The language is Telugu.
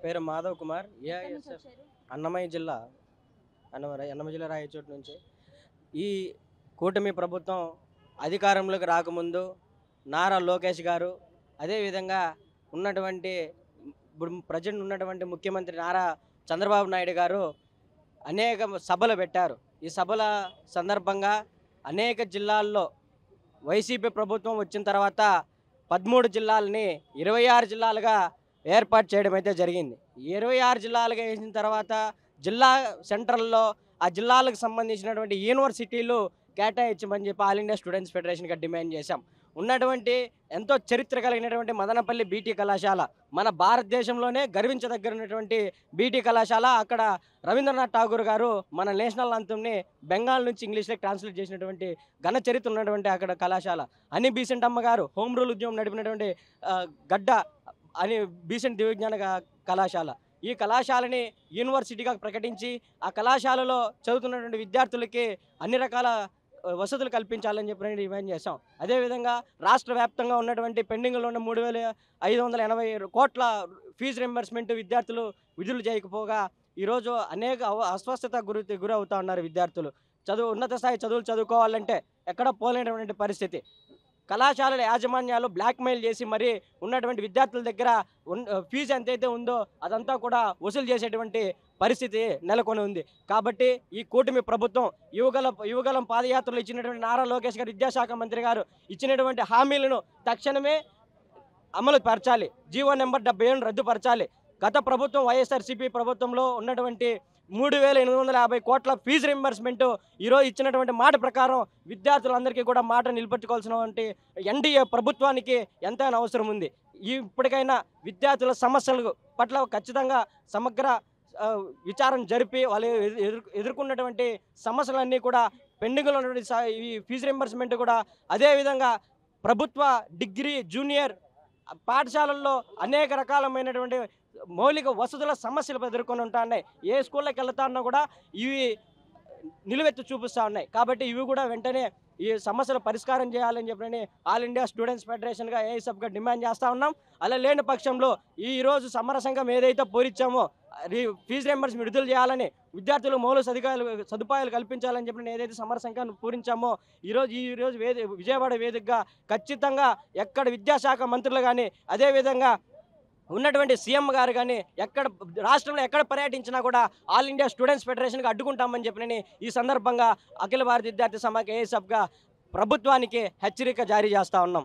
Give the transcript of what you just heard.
పేరు మాధవ్ కుమార్. ఎక్కడి నుంచి ఏఐఎస్ఎఫ్ వచ్చారు? అన్నమయ్య జిల్లా. అన్నమయ్య జిల్లా రాయచోటు నుంచి. ఈ కూటమి ప్రభుత్వం అధికారంలోకి రాకముందు నారా లోకేష్ గారు, అదేవిధంగా ఉన్నటువంటి ఇప్పుడు ప్రజెంట్ ఉన్నటువంటి ముఖ్యమంత్రి నారా చంద్రబాబు నాయుడు గారు అనేక సభలు పెట్టారు. ఈ సభల సందర్భంగా అనేక జిల్లాల్లో వైసీపీ ప్రభుత్వం వచ్చిన తర్వాత 13 జిల్లాలని 26 జిల్లాలుగా ఏర్పాటు చేయడం అయితే జరిగింది. 26 జిల్లాలుగా వేసిన తర్వాత జిల్లా సెంట్రల్లో ఆ జిల్లాలకు సంబంధించినటువంటి యూనివర్సిటీలు కేటాయించమని చెప్పి ఆల్ ఇండియా స్టూడెంట్స్ ఫెడరేషన్గా డిమాండ్ చేశాం. ఉన్నటువంటి ఎంతో చరిత్ర కలిగినటువంటి మదనపల్లి బీటీ కళాశాల, మన భారతదేశంలోనే గర్వించదగినటువంటి బీటీ కళాశాల. అక్కడ రవీంద్రనాథ్ ఠాగూర్ గారు మన నేషనల్ అంతంని బెంగాల్ నుంచి ఇంగ్లీష్లోకి ట్రాన్స్లేట్ చేసినటువంటి ఘన చరిత్ర ఉన్నటువంటి అక్కడ కళాశాల. అని బీసెంట్ అమ్మ గారు హోమ్ రూల్ ఉద్యమం నడిపినటువంటి గడ్డ అని బీసెంట్ దివ్యజ్ఞాన కళాశాల. ఈ కళాశాలని యూనివర్సిటీగా ప్రకటించి ఆ కళాశాలలో చదువుతున్నటువంటి విద్యార్థులకి అన్ని రకాల వసతులు కల్పించాలని చెప్పి డిమాండ్ చేశాం. అదేవిధంగా రాష్ట్ర వ్యాప్తంగా ఉన్నటువంటి పెండింగ్లో ఉన్న 3,580 కోట్ల ఫీజు రింబర్స్మెంట్ విద్యార్థులు విడుదల చేయకపోగా ఈరోజు అనేక అస్వస్థత గురవుతూ ఉన్నారు విద్యార్థులు. ఉన్నత స్థాయి చదువులు చదువుకోవాలంటే ఎక్కడ పోలేనటువంటి పరిస్థితి. కళాశాలల యాజమాన్యాలు బ్లాక్మెయిల్ చేసి మరి ఉన్నటువంటి విద్యార్థుల దగ్గర ఫీజు ఎంతైతే ఉందో అదంతా కూడా వసూలు చేసేటువంటి పరిస్థితి నెలకొని ఉంది. కాబట్టి ఈ కూటమి ప్రభుత్వం యువగలం పాదయాత్రలు ఇచ్చినటువంటి నారా లోకేష్ గారు, విద్యాశాఖ మంత్రి గారు ఇచ్చినటువంటి హామీలను తక్షణమే అమలు పరచాలి. GO number 77 రద్దుపరచాలి. గత ప్రభుత్వం వైఎస్ఆర్సీపీ ప్రభుత్వంలో ఉన్నటువంటి 3,850 కోట్ల ఫీజు రింబర్స్మెంట్ ఈరోజు ఇచ్చినటువంటి మాట ప్రకారం విద్యార్థులందరికీ కూడా మాట నిలబెట్టుకోవాల్సినటువంటి ఎన్డీఏ ప్రభుత్వానికి ఎంతైనా అవసరం ఉంది. ఇప్పటికైనా విద్యార్థుల సమస్యల పట్ల ఖచ్చితంగా సమగ్ర విచారణ జరిపి వాళ్ళు ఎదుర్కొన్నటువంటి సమస్యలన్నీ కూడా పెండింగ్లో ఉన్నటువంటి ఈ ఫీజు రింబర్స్మెంట్ కూడా, అదేవిధంగా ప్రభుత్వ డిగ్రీ జూనియర్ పాఠశాలల్లో అనేక రకాలమైనటువంటి మౌలిక వసతుల సమస్యలు ఎదుర్కొని ఉంటున్నాయి. ఏ స్కూళ్ళకి వెళ్తాన్నా కూడా ఇవి నిలువెత్తు చూపిస్తూ ఉన్నాయి. కాబట్టి ఇవి కూడా వెంటనే ఈ సమస్యలు పరిష్కారం చేయాలని చెప్పని ఆల్ ఇండియా స్టూడెంట్స్ ఫెడరేషన్గా ఏఐఎస్ఎఫ్గా డిమాండ్ చేస్తూ ఉన్నాం. అలా లేని పక్షంలో ఈరోజు సమర సంఘం ఏదైతే పూరించామో ఫీజు రింబర్స్మెంట్ విడుదల చేయాలని, విద్యార్థులు మౌలిక సదుపాయాలు కల్పించాలని చెప్పి ఏదైతే సమర సంఘాన్ని పూరించామో ఈరోజు విజయవాడ వేదికగా ఖచ్చితంగా ఎక్కడ విద్యాశాఖ మంత్రులు కానీ, అదేవిధంగా ఉన్నటువంటి సీఎం గారు కానీ రాష్ట్రంలో ఎక్కడ పర్యటించినా కూడా ఆల్ ఇండియా స్టూడెంట్స్ ఫెడరేషన్గా అడ్డుకుంటామని చెప్పినని ఈ సందర్భంగా అఖిల భారత విద్యార్థి సమాఖ్య ఏఐఎస్ఎఫ్గా ప్రభుత్వానికి హెచ్చరిక జారీ చేస్తూ ఉన్నాం.